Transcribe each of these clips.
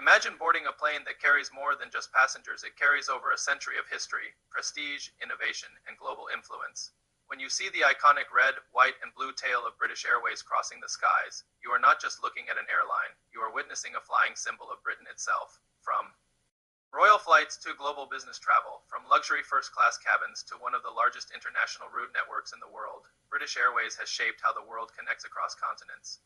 Imagine boarding a plane that carries more than just passengers. It carries over a century of history, prestige, innovation, and global influence. When you see the iconic red, white, and blue tail of British Airways crossing the skies, you are not just looking at an airline, you are witnessing a flying symbol of Britain itself. From royal flights to global business travel, from luxury first-class cabins to one of the largest international route networks in the world, British Airways has shaped how the world connects across continents.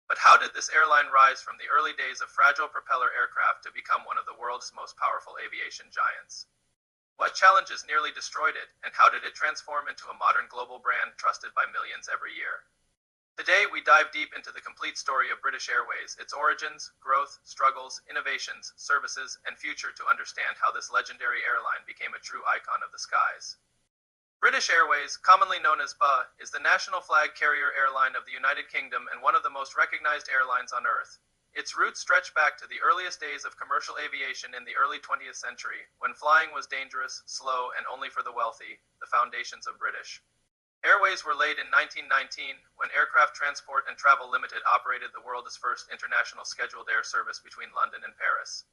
But how did this airline rise from the early days of fragile propeller aircraft to become one of the world's most powerful aviation giants? What challenges nearly destroyed it, and how did it transform into a modern global brand trusted by millions every year? Today, we dive deep into the complete story of British Airways, its origins, growth, struggles, innovations, services, and future to understand how this legendary airline became a true icon of the skies. British Airways, commonly known as BA, is the national flag carrier airline of the United Kingdom and one of the most recognized airlines on Earth. Its roots stretch back to the earliest days of commercial aviation in the early 20th century, when flying was dangerous, slow, and only for the wealthy, the foundations of British Airways were laid in 1919, when Aircraft Transport and Travel Limited operated the world's first international scheduled air service between London and Paris.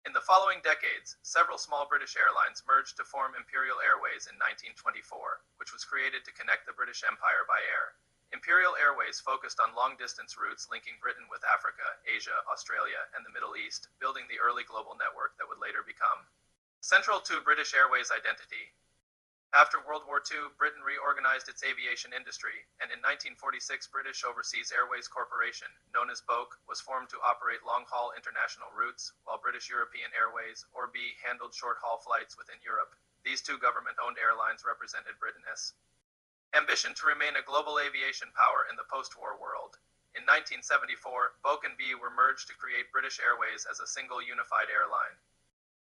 In the following decades, several small British airlines merged to form Imperial Airways in 1924, which was created to connect the British Empire by air. Imperial Airways focused on long-distance routes linking Britain with Africa, Asia, Australia, and the Middle East, building the early global network that would later become central to British Airways' identity. After World War II, Britain reorganized its aviation industry, and in 1946, British Overseas Airways Corporation, known as BOAC, was formed to operate long-haul international routes, while British European Airways, or BEA, handled short-haul flights within Europe. These two government-owned airlines represented Britain's ambition to remain a global aviation power in the post-war world. In 1974, BOAC and BEA were merged to create British Airways as a single unified airline.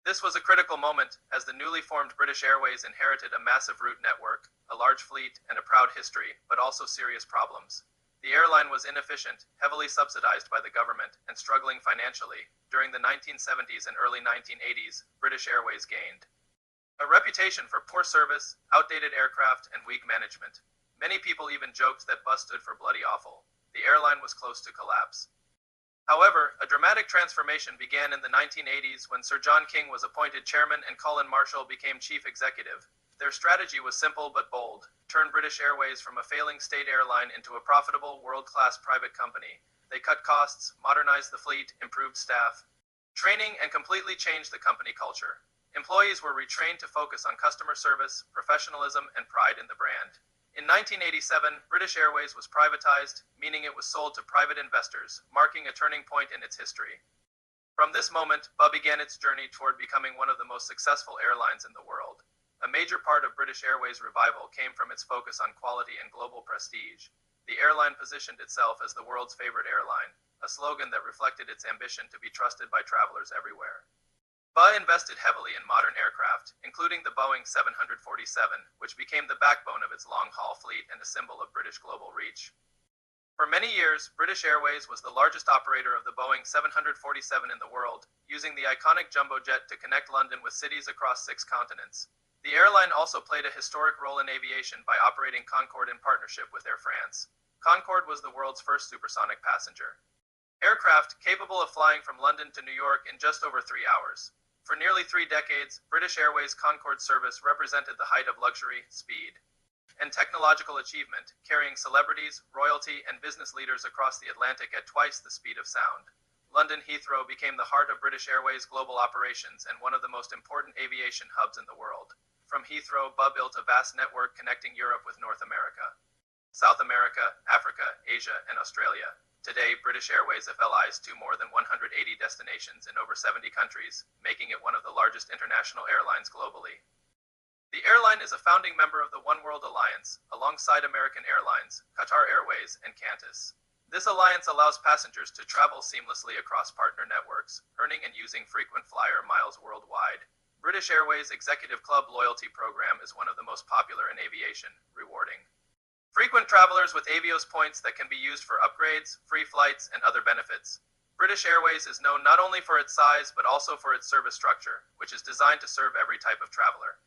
This was a critical moment, as the newly formed British Airways inherited a massive route network, a large fleet, and a proud history, but also serious problems. The airline was inefficient, heavily subsidized by the government, and struggling financially. During the 1970s and early 1980s, British Airways gained a reputation for poor service, outdated aircraft, and weak management. Many people even joked that BA stood for bloody awful. The airline was close to collapse. However, a dramatic transformation began in the 1980s when Sir John King was appointed chairman and Colin Marshall became chief executive. Their strategy was simple but bold: turn British Airways from a failing state airline into a profitable, world-class private company. They cut costs, modernized the fleet, improved staff training, and completely changed the company culture. Employees were retrained to focus on customer service, professionalism, and pride in the brand. In 1987, British Airways was privatized, meaning it was sold to private investors, marking a turning point in its history. From this moment, BA began its journey toward becoming one of the most successful airlines in the world. A major part of British Airways' revival came from its focus on quality and global prestige. The airline positioned itself as the world's favorite airline, a slogan that reflected its ambition to be trusted by travelers everywhere. BA invested heavily in modern aircraft, including the Boeing 747, which became the backbone of its long-haul fleet and a symbol of British global reach. For many years, British Airways was the largest operator of the Boeing 747 in the world, using the iconic jumbo jet to connect London with cities across 6 continents. The airline also played a historic role in aviation by operating Concorde in partnership with Air France. Concorde was the world's first supersonic passenger aircraft, capable of flying from London to New York in just over 3 hours. For nearly 3 decades, British Airways' Concorde service represented the height of luxury, speed, and technological achievement, carrying celebrities, royalty, and business leaders across the Atlantic at twice the speed of sound. London Heathrow became the heart of British Airways' global operations and one of the most important aviation hubs in the world. From Heathrow, BA built a vast network connecting Europe with North America, South America, Africa, Asia, and Australia. Today, British Airways flies to more than 180 destinations in over 70 countries, making it one of the largest international airlines globally. The airline is a founding member of the One World Alliance, alongside American Airlines, Qatar Airways, and Qantas. This alliance allows passengers to travel seamlessly across partner networks, earning and using frequent flyer miles worldwide. British Airways' Executive Club loyalty program is one of the most popular in aviation, rewarding frequent travelers with Avios points that can be used for upgrades, free flights, and other benefits. British Airways is known not only for its size, but also for its service structure, which is designed to serve every type of traveler.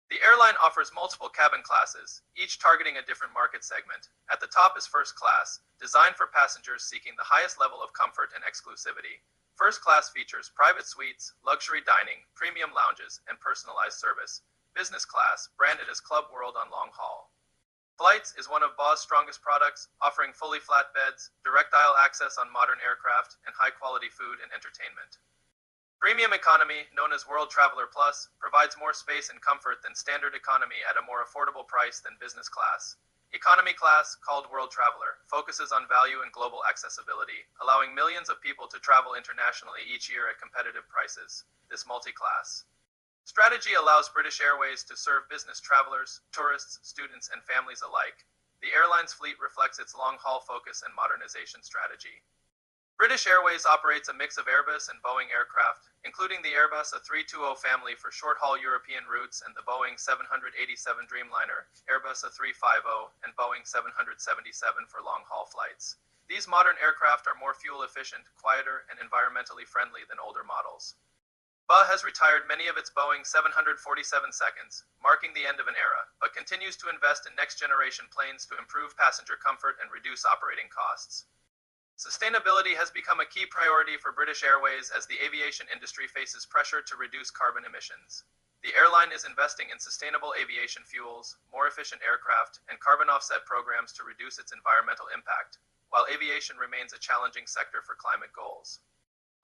The airline offers multiple cabin classes, each targeting a different market segment. At the top is first class, designed for passengers seeking the highest level of comfort and exclusivity. First class features private suites, luxury dining, premium lounges, and personalized service. Business class, branded as Club World on long haul. Flights is one of BOA's strongest products, offering fully flat beds, direct aisle access on modern aircraft, and high-quality food and entertainment. Premium economy, known as World Traveler Plus, provides more space and comfort than standard economy at a more affordable price than business class. Economy class, called World Traveler, focuses on value and global accessibility, allowing millions of people to travel internationally each year at competitive prices. This multi-class strategy allows British Airways to serve business travelers, tourists, students, and families alike. The airline's fleet reflects its long-haul focus and modernization strategy. British Airways operates a mix of Airbus and Boeing aircraft, including the Airbus A320 family for short-haul European routes and the Boeing 787 Dreamliner, Airbus A350, and Boeing 777 for long-haul flights. These modern aircraft are more fuel-efficient, quieter, and environmentally friendly than older models. BA has retired many of its Boeing 747 seconds, marking the end of an era, but continues to invest in next-generation planes to improve passenger comfort and reduce operating costs. Sustainability has become a key priority for British Airways as the aviation industry faces pressure to reduce carbon emissions. The airline is investing in sustainable aviation fuels, more efficient aircraft, and carbon offset programs to reduce its environmental impact, while aviation remains a challenging sector for climate goals.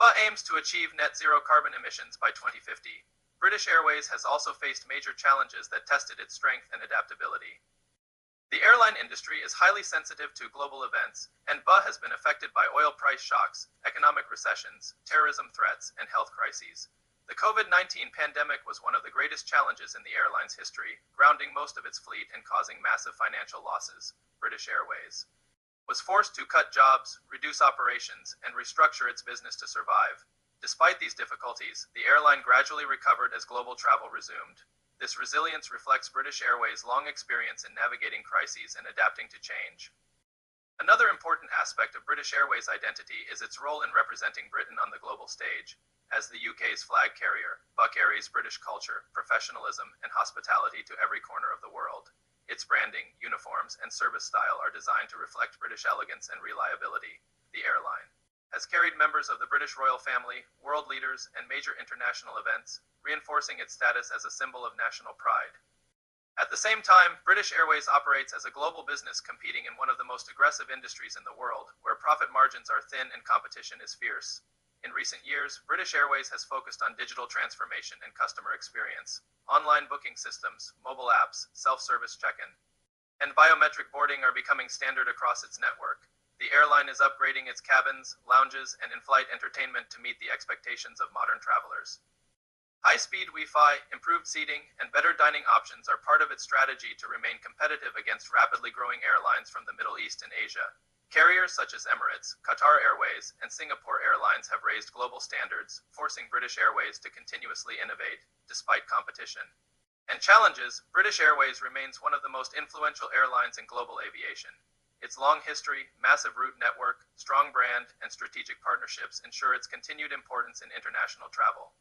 BA aims to achieve net zero carbon emissions by 2050. British Airways has also faced major challenges that tested its strength and adaptability. The airline industry is highly sensitive to global events, and BA has been affected by oil price shocks, economic recessions, terrorism threats, and health crises. The COVID-19 pandemic was one of the greatest challenges in the airline's history, grounding most of its fleet and causing massive financial losses. British Airways was forced to cut jobs, reduce operations, and restructure its business to survive. Despite these difficulties, the airline gradually recovered as global travel resumed. This resilience reflects British Airways' long experience in navigating crises and adapting to change. Another important aspect of British Airways' identity is its role in representing Britain on the global stage. As the UK's flag carrier, BA carries British culture, professionalism, and hospitality to every corner of the world. Its branding, uniforms, and service style are designed to reflect British elegance and reliability. The airline has carried members of the British royal family, world leaders, and major international events, reinforcing its status as a symbol of national pride. At the same time, British Airways operates as a global business competing in one of the most aggressive industries in the world, where profit margins are thin and competition is fierce. In recent years, British Airways has focused on digital transformation and customer experience. Online booking systems, mobile apps, self-service check-in, and biometric boarding are becoming standard across its network. The airline is upgrading its cabins, lounges, and in-flight entertainment to meet the expectations of modern travelers. High-speed Wi-Fi, improved seating, and better dining options are part of its strategy to remain competitive against rapidly growing airlines from the Middle East and Asia. Carriers such as Emirates, Qatar Airways, and Singapore Airlines have raised global standards, forcing British Airways to continuously innovate, despite competition and challenges. British Airways remains one of the most influential airlines in global aviation. Its long history, massive route network, strong brand, and strategic partnerships ensure its continued importance in international travel.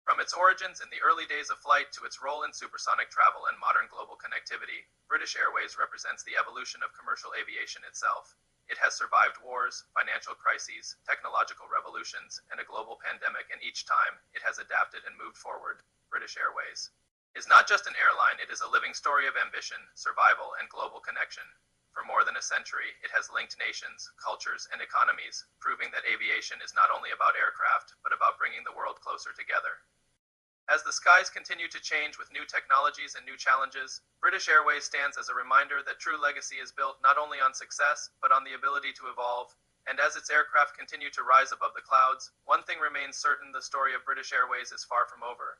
From its origins in the early days of flight to its role in supersonic travel and modern global connectivity, British Airways represents the evolution of commercial aviation itself. It has survived wars, financial crises, technological revolutions, and a global pandemic, and each time, it has adapted and moved forward. British Airways is not just an airline, it is a living story of ambition, survival, and global connection. For more than a century, it has linked nations, cultures, and economies, proving that aviation is not only about aircraft, but about bringing the world closer together. As the skies continue to change with new technologies and new challenges, British Airways stands as a reminder that true legacy is built not only on success, but on the ability to evolve. And as its aircraft continue to rise above the clouds, one thing remains certain: the story of British Airways is far from over.